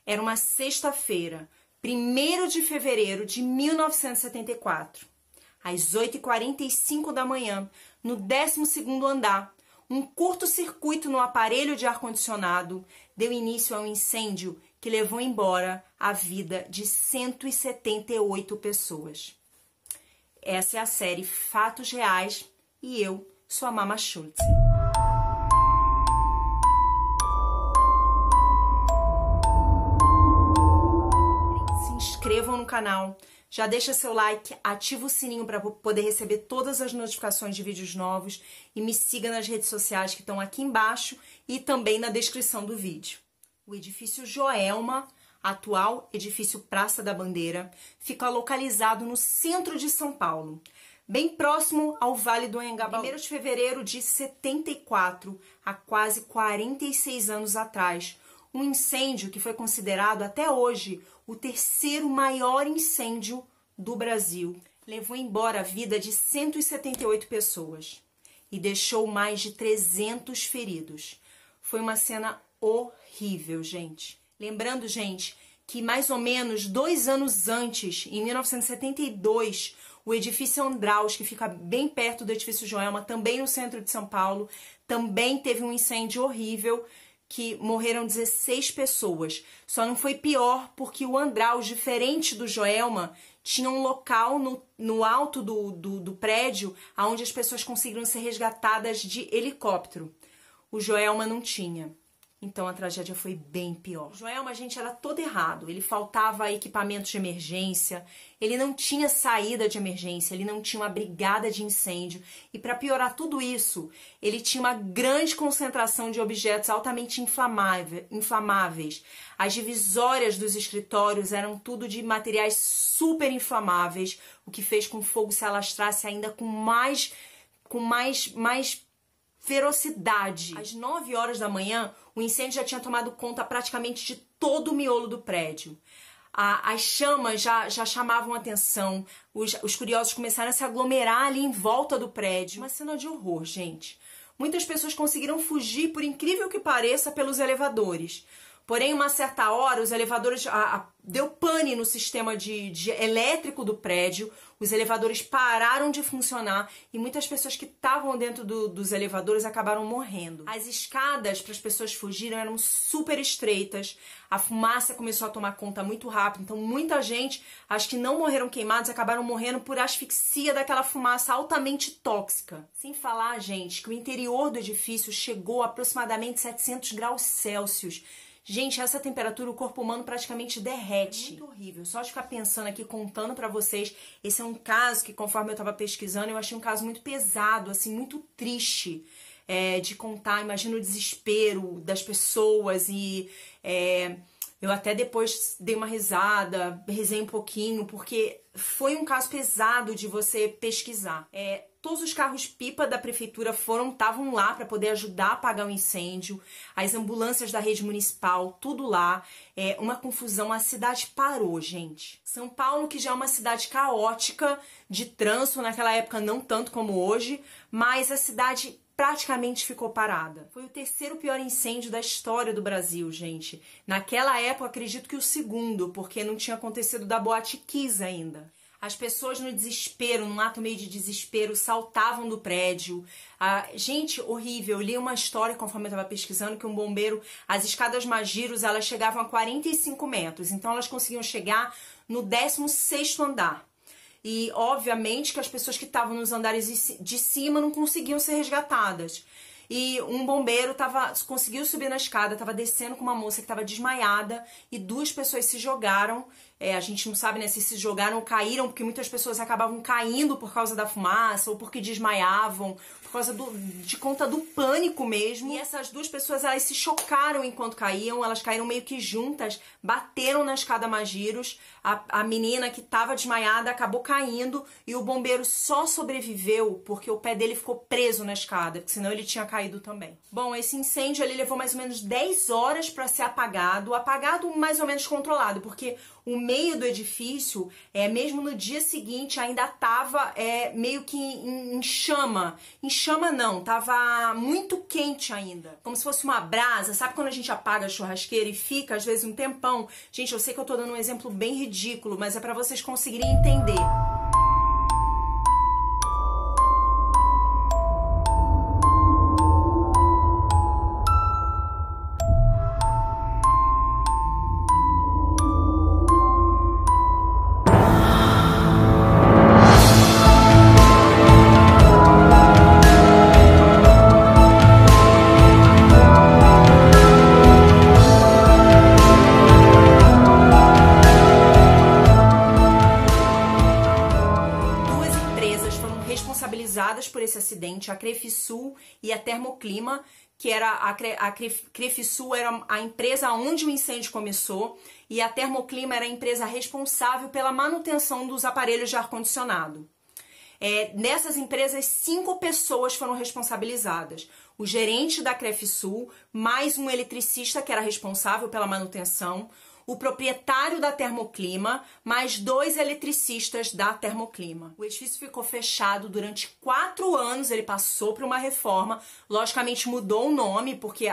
Era uma sexta-feira, 1º de fevereiro de 1974. Às 8h45 da manhã, no 12º andar, um curto-circuito no aparelho de ar-condicionado deu início a um incêndio que levou embora a vida de 178 pessoas. Essa é a série Fatos Reais e eu sou a Mama Schultz. Se inscrevam no canal, já deixa seu like, ativa o sininho para poder receber todas as notificações de vídeos novos e me siga nas redes sociais que estão aqui embaixo e também na descrição do vídeo. O edifício Joelma, atual edifício Praça da Bandeira, fica localizado no centro de São Paulo, bem próximo ao Vale do Anhangabaú. 1º de fevereiro de 74, há quase 46 anos atrás, um incêndio que foi considerado até hoje o 3º maior incêndio do Brasil levou embora a vida de 178 pessoas e deixou mais de 300 feridos. Foi uma cena horrível, gente. Lembrando, gente, que mais ou menos 2 anos antes, em 1972, o edifício Andraus, que fica bem perto do edifício Joelma, também no centro de São Paulo, também teve um incêndio horrível que morreram 16 pessoas. Só não foi pior porque o Andraus, diferente do Joelma, tinha um local no alto do prédio onde as pessoas conseguiram ser resgatadas de helicóptero. O Joelma não tinha. Então a tragédia foi bem pior. O Joelma, gente, era todo errado. Ele faltava equipamentos de emergência, ele não tinha saída de emergência, ele não tinha uma brigada de incêndio. E para piorar tudo isso, ele tinha uma grande concentração de objetos altamente inflamáveis. As divisórias dos escritórios eram tudo de materiais super inflamáveis, o que fez com que o fogo se alastrasse ainda com mais ferocidade. Às 9 horas da manhã, o incêndio já tinha tomado conta praticamente de todo o miolo do prédio. As chamas já chamavam atenção, os curiosos começaram a se aglomerar ali em volta do prédio. Uma cena de horror, gente. Muitas pessoas conseguiram fugir, por incrível que pareça, pelos elevadores. Porém, uma certa hora, os elevadores... deu pane no sistema de elétrico do prédio, os elevadores pararam de funcionar e muitas pessoas que estavam dentro dos elevadores acabaram morrendo. As escadas para as pessoas fugirem eram super estreitas, a fumaça começou a tomar conta muito rápido, então muita gente, as que não morreram queimados, acabaram morrendo por asfixia daquela fumaça altamente tóxica. Sem falar, gente, que o interior do edifício chegou a aproximadamente 700 graus Celsius. Gente, essa temperatura o corpo humano praticamente derrete. Muito horrível. Só de ficar pensando aqui, contando pra vocês, esse é um caso que, conforme eu tava pesquisando, eu achei um caso muito pesado, assim, muito triste de contar. Imagina o desespero das pessoas e eu até depois dei uma risada, rezei um pouquinho, porque foi um caso pesado de você pesquisar. Todos os carros-pipa da prefeitura estavam lá para poder ajudar a apagar o incêndio, as ambulâncias da rede municipal, tudo lá. Uma confusão, a cidade parou, gente. São Paulo, que já é uma cidade caótica de trânsito, naquela época não tanto como hoje, mas a cidade praticamente ficou parada. Foi o 3º pior incêndio da história do Brasil, gente. Naquela época, acredito que o 2º, porque não tinha acontecido da Boate Kiss ainda. As pessoas no desespero, num ato meio de desespero, saltavam do prédio. Gente, horrível. Eu li uma história, conforme eu estava pesquisando, que um bombeiro, as escadas Magiros, elas chegavam a 45 metros. Então, elas conseguiam chegar no 16º andar. E, obviamente, que as pessoas que estavam nos andares de cima não conseguiam ser resgatadas. E um bombeiro conseguiu subir na escada, estava descendo com uma moça que estava desmaiada e 2 pessoas se jogaram. A gente não sabe, né, se jogaram ou caíram, porque muitas pessoas acabavam caindo por causa da fumaça ou porque desmaiavam, por causa de conta do pânico mesmo. E essas 2 pessoas, elas se chocaram enquanto caíam, elas caíram meio que juntas, bateram na escada Magiros. A menina que estava desmaiada acabou caindo e o bombeiro só sobreviveu porque o pé dele ficou preso na escada, porque senão ele tinha caído também. Bom, esse incêndio ele levou mais ou menos 10 horas para ser apagado mais ou menos controlado, porque o meio do mesmo no dia seguinte, ainda estava meio que em chama não, tava muito quente ainda, como se fosse uma brasa. Sabe quando a gente apaga a churrasqueira e fica às vezes um tempão? Gente, eu sei que eu tô dando um exemplo bem ridículo, mas é pra vocês conseguirem entender. Responsabilizadas por esse acidente, a Crefisul e a Termoclima, que era a Crefisul era a empresa onde o incêndio começou e a Termoclima era a empresa responsável pela manutenção dos aparelhos de ar-condicionado. Nessas empresas, 5 pessoas foram responsabilizadas. O gerente da Crefisul, mais um eletricista que era responsável pela manutenção, o proprietário da Termoclima, mais 2 eletricistas da Termoclima. O edifício ficou fechado durante 4 anos, ele passou por uma reforma, logicamente mudou o nome, porque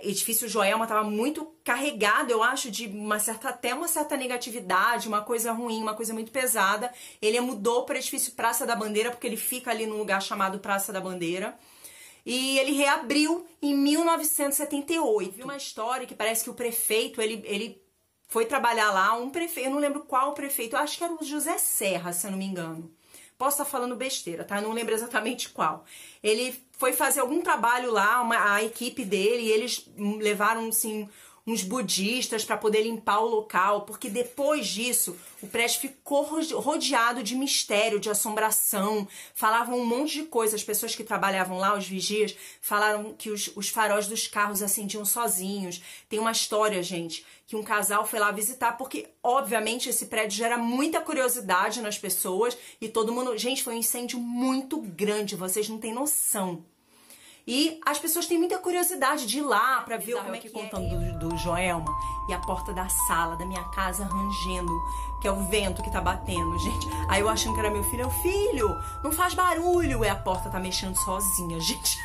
edifício Joelma estava muito carregado, eu acho, de até uma certa negatividade, uma coisa ruim, uma coisa muito pesada. Ele mudou para o edifício Praça da Bandeira, porque ele fica ali num lugar chamado Praça da Bandeira. E ele reabriu em 1978. Vi uma história que parece que o prefeito, ele foi trabalhar lá, um prefeito, eu não lembro qual prefeito, eu acho que era o José Serra, se eu não me engano. Posso estar falando besteira, tá? Eu não lembro exatamente qual. Ele foi fazer algum trabalho lá, a equipe dele, e eles levaram, assim, uns budistas para poder limpar o local, porque depois disso o prédio ficou rodeado de mistério, de assombração, falavam um monte de coisa. As pessoas que trabalhavam lá, os vigias, falaram que os faróis dos carros acendiam sozinhos. Tem uma história, gente, que um casal foi lá visitar, porque obviamente esse prédio gera muita curiosidade nas pessoas e todo mundo... Gente, foi um incêndio muito grande, vocês não têm noção. E as pessoas têm muita curiosidade de ir lá pra ver como é que contando do Joelma e a porta da sala da minha casa rangendo, que é o vento que tá batendo, gente. Aí eu achando que era meu filho, filho, não faz barulho, e a porta tá mexendo sozinha, gente.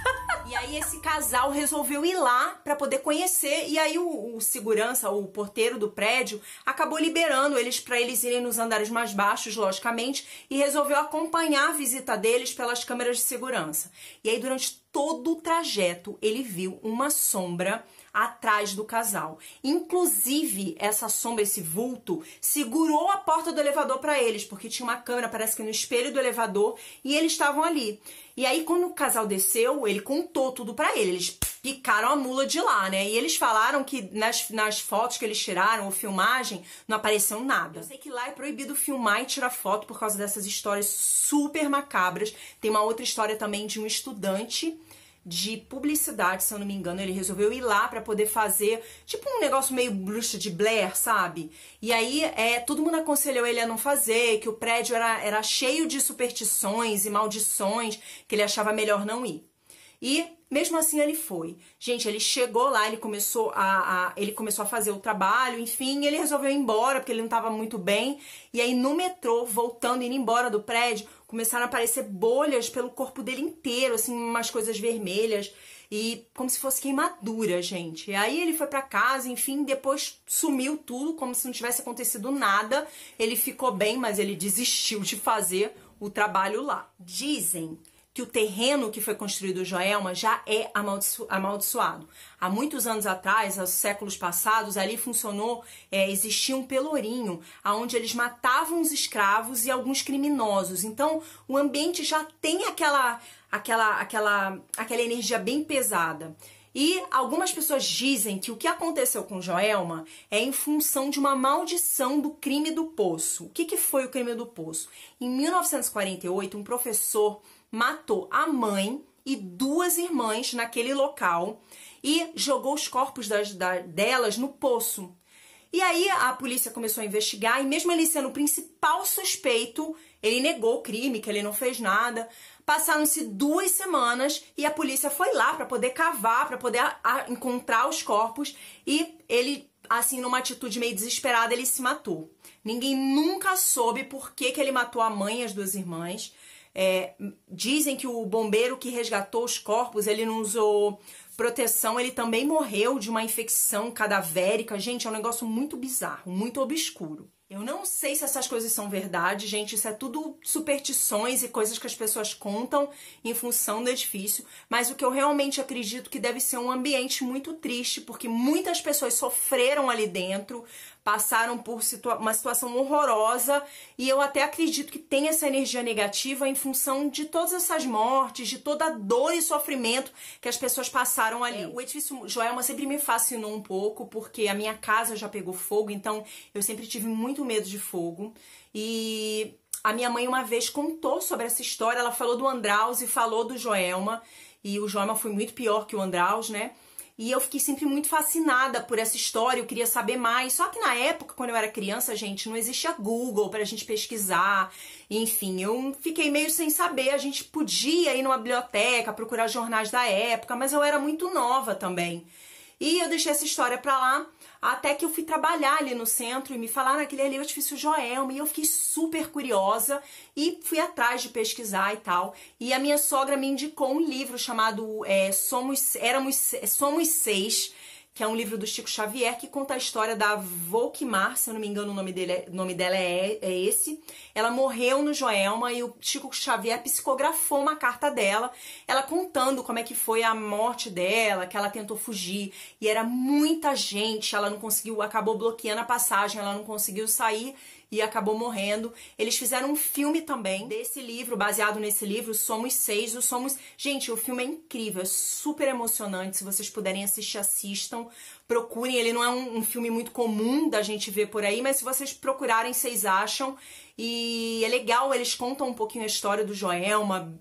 E aí esse casal resolveu ir lá pra poder conhecer, e aí o segurança, o porteiro do prédio, acabou liberando eles pra eles irem nos andares mais baixos, logicamente, e resolveu acompanhar a visita deles pelas câmeras de segurança. E aí durante todo o trajeto ele viu uma sombra atrás do casal. Inclusive, essa sombra, esse vulto, segurou a porta do elevador para eles, porque tinha uma câmera, parece que no espelho do elevador, e eles estavam ali. E aí, quando o casal desceu, ele contou tudo para eles picaram a mula de lá, né? E eles falaram que nas fotos que eles tiraram, ou filmagem, não apareceu nada. Eu sei que lá é proibido filmar e tirar foto por causa dessas histórias super macabras. Tem uma outra história também de um estudante de publicidade, se eu não me engano, ele resolveu ir lá pra poder fazer, tipo um negócio meio bruxa de Blair, sabe? E aí, todo mundo aconselhou ele a não fazer, que o prédio era cheio de superstições e maldições, que ele achava melhor não ir. E, mesmo assim, ele foi. Gente, ele chegou lá, ele começou a fazer o trabalho, enfim, ele resolveu ir embora, porque ele não estava muito bem. E aí, no metrô, voltando, indo embora do prédio, começaram a aparecer bolhas pelo corpo dele inteiro, assim, umas coisas vermelhas, e como se fosse queimadura, gente. E aí ele foi pra casa, enfim, depois sumiu tudo, como se não tivesse acontecido nada. Ele ficou bem, mas ele desistiu de fazer o trabalho lá. Dizem que o terreno que foi construído o Joelma já é amaldiçoado. Há muitos anos atrás, aos séculos passados, ali existia um pelourinho, onde eles matavam os escravos e alguns criminosos. Então, o ambiente já tem aquela energia bem pesada. E algumas pessoas dizem que o que aconteceu com Joelma é em função de uma maldição do crime do poço. O que foi o crime do poço? Em 1948, um professor matou a mãe e 2 irmãs naquele local e jogou os corpos delas no poço. E aí a polícia começou a investigar e mesmo ele sendo o principal suspeito, ele negou o crime, que ele não fez nada. Passaram-se 2 semanas e a polícia foi lá para poder cavar, para poder encontrar os corpos e ele, assim, numa atitude meio desesperada, ele se matou. Ninguém nunca soube por que ele matou a mãe e as 2 irmãs. Dizem que o bombeiro que resgatou os corpos, ele não usou proteção, ele também morreu de uma infecção cadavérica. Gente, é um negócio muito bizarro, muito obscuro. Eu não sei se essas coisas são verdade, gente, isso é tudo superstições e coisas que as pessoas contam em função do edifício, mas o que eu realmente acredito que deve ser um ambiente muito triste, porque muitas pessoas sofreram ali dentro, passaram por uma situação horrorosa, e eu até acredito que tem essa energia negativa em função de todas essas mortes, de toda a dor e sofrimento que as pessoas passaram ali. O edifício Joelma sempre me fascinou um pouco, porque a minha casa já pegou fogo, então eu sempre tive muito medo de fogo, e a minha mãe uma vez contou sobre essa história, ela falou do Andraus e falou do Joelma, e o Joelma foi muito pior que o Andraus, né? E eu fiquei sempre muito fascinada por essa história, eu queria saber mais. Só que na época, quando eu era criança, gente, não existia Google pra gente pesquisar. Enfim, eu fiquei meio sem saber. A gente podia ir numa biblioteca, procurar jornais da época, mas eu era muito nova também. E eu deixei essa história pra lá, até que eu fui trabalhar ali no centro e me falaram aquele ali é o edifício Joelma, e eu fiquei super curiosa e fui atrás de pesquisar e tal. E a minha sogra me indicou um livro chamado Somos Seis, que é um livro do Chico Xavier, que conta a história da Volquimar, se eu não me engano o nome dela é esse. Ela morreu no Joelma e o Chico Xavier psicografou uma carta dela, ela contando como é que foi a morte dela, que ela tentou fugir. E era muita gente, ela não conseguiu, acabou bloqueando a passagem, ela não conseguiu sair e acabou morrendo. Eles fizeram um filme também desse livro, baseado nesse livro, Somos Seis. Gente, o filme é incrível, é super emocionante. Se vocês puderem assistir, assistam. Procurem, ele não é um filme muito comum da gente ver por aí, mas se vocês procurarem, vocês acham. E é legal, eles contam um pouquinho a história do Joelma,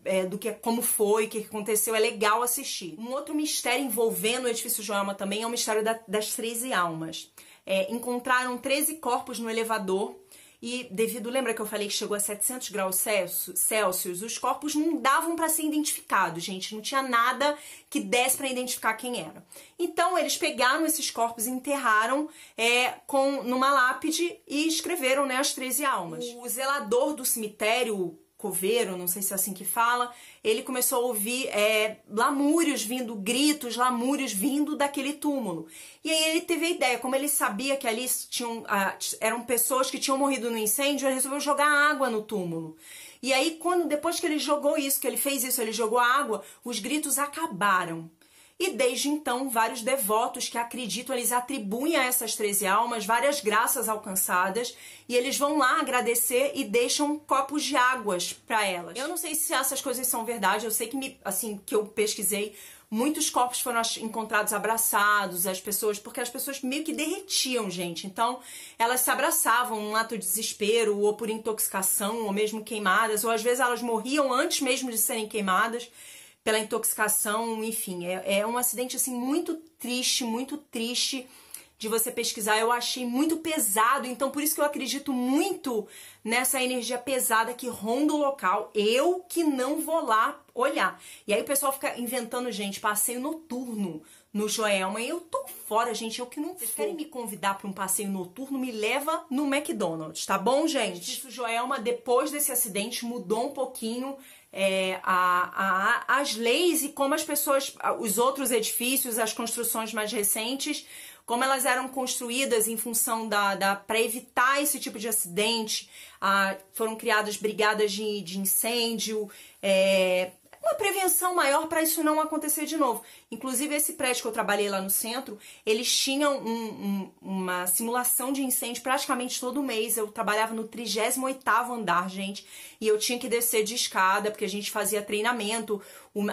como foi, o que aconteceu, é legal assistir. Um outro mistério envolvendo o edifício Joelma também é o mistério das 13 almas. Encontraram 13 corpos no elevador, e lembra que eu falei que chegou a 700 graus Celsius? Os corpos não davam para ser identificados, gente, não tinha nada que desse para identificar quem era. Então eles pegaram esses corpos e enterraram numa lápide e escreveram, né, as 13 almas. O zelador do cemitério, coveiro, não sei se é assim que fala, ele começou a ouvir gritos, lamúrios vindo daquele túmulo. E aí ele teve a ideia, como ele sabia que ali eram pessoas que tinham morrido no incêndio, ele resolveu jogar água no túmulo. E aí, depois que ele fez isso, ele jogou água, os gritos acabaram. E desde então, vários devotos que acreditam, eles atribuem a essas 13 almas várias graças alcançadas, e eles vão lá agradecer e deixam copos de águas para elas. Eu não sei se essas coisas são verdade, eu sei que eu pesquisei, muitos corpos foram encontrados abraçados, porque as pessoas meio que derretiam, gente. Então, elas se abraçavam num ato de desespero, ou por intoxicação, ou mesmo queimadas, ou às vezes elas morriam antes mesmo de serem queimadas pela intoxicação, enfim, é um acidente assim muito triste de você pesquisar. Eu achei muito pesado, então por isso que eu acredito muito nessa energia pesada que ronda o local. Eu que não vou lá olhar. E aí o pessoal fica inventando, gente, passeio noturno no Joelma. E eu tô fora, gente, eu que não. Vocês querem me convidar para um passeio noturno, me leva no McDonald's, tá bom, gente? O Joelma, depois desse acidente, mudou um pouquinho as leis e como as pessoas, os outros edifícios, as construções mais recentes, como elas eram construídas em função para evitar esse tipo de acidente. Foram criadas brigadas de incêndio, uma prevenção maior para isso não acontecer de novo. Inclusive, esse prédio que eu trabalhei lá no centro, eles tinham uma simulação de incêndio praticamente todo mês. Eu trabalhava no 38º andar, gente, e eu tinha que descer de escada, porque a gente fazia treinamento.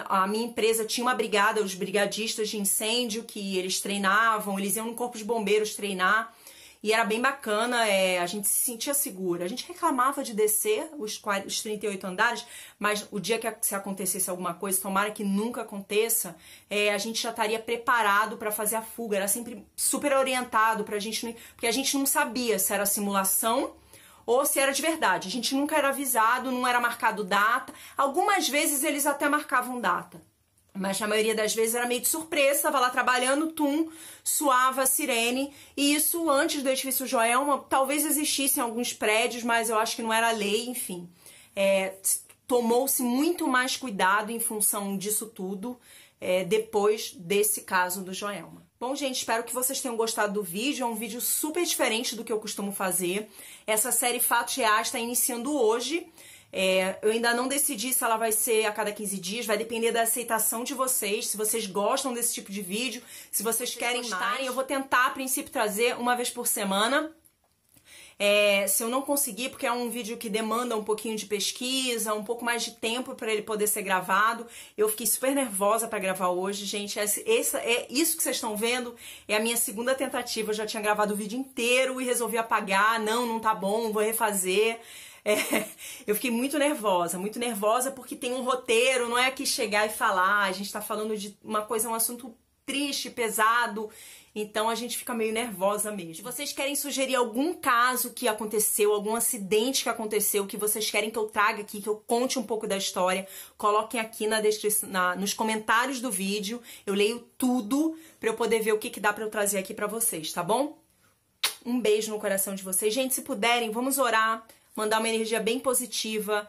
A minha empresa tinha uma brigada, os brigadistas de incêndio, que eles treinavam, eles iam no corpo de bombeiros treinar. E era bem bacana, a gente se sentia segura. A gente reclamava de descer os 38 andares, mas o dia que se acontecesse alguma coisa, tomara que nunca aconteça, a gente já estaria preparado para fazer a fuga. Era sempre super orientado pra gente, porque a gente não sabia se era simulação ou se era de verdade. A gente nunca era avisado, não era marcado data. Algumas vezes eles até marcavam data, mas a maioria das vezes era meio de surpresa, estava lá trabalhando, suava a sirene, e isso antes do edifício Joelma, talvez existissem alguns prédios, mas eu acho que não era lei, enfim. tomou-se muito mais cuidado em função disso tudo depois desse caso do Joelma. Bom, gente, espero que vocês tenham gostado do vídeo. É um vídeo super diferente do que eu costumo fazer. Essa série Fatos Reais está iniciando hoje. Eu ainda não decidi se ela vai ser a cada 15 dias, vai depender da aceitação de vocês, se vocês gostam desse tipo de vídeo, se vocês querem mais. Eu vou tentar, a princípio, trazer uma vez por semana. Se eu não conseguir, porque é um vídeo que demanda um pouquinho de pesquisa, um pouco mais de tempo para ele poder ser gravado. Eu fiquei super nervosa para gravar hoje, gente. Isso que vocês estão vendo é a minha segunda tentativa. Eu já tinha gravado o vídeo inteiro e resolvi apagar. Não tá bom, vou refazer. Eu fiquei muito nervosa porque tem um roteiro, não é aqui chegar e falar. A gente tá falando de uma coisa, um assunto triste, pesado. Então a gente fica meio nervosa mesmo. Se vocês querem sugerir algum caso que aconteceu, algum acidente que aconteceu, que vocês querem que eu traga aqui, que eu conte um pouco da história, coloquem aqui na descrição, nos comentários do vídeo. Eu leio tudo pra eu poder ver o que dá pra eu trazer aqui pra vocês, tá bom? Um beijo no coração de vocês. Gente, se puderem, vamos orar. Mandar uma energia bem positiva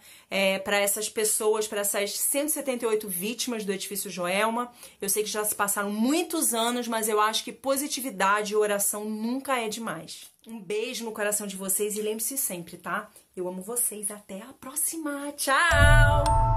para essas pessoas, para essas 178 vítimas do edifício Joelma. Eu sei que já se passaram muitos anos, mas eu acho que positividade e oração nunca é demais. Um beijo no coração de vocês e lembre-se sempre, tá? Eu amo vocês. Até a próxima. Tchau!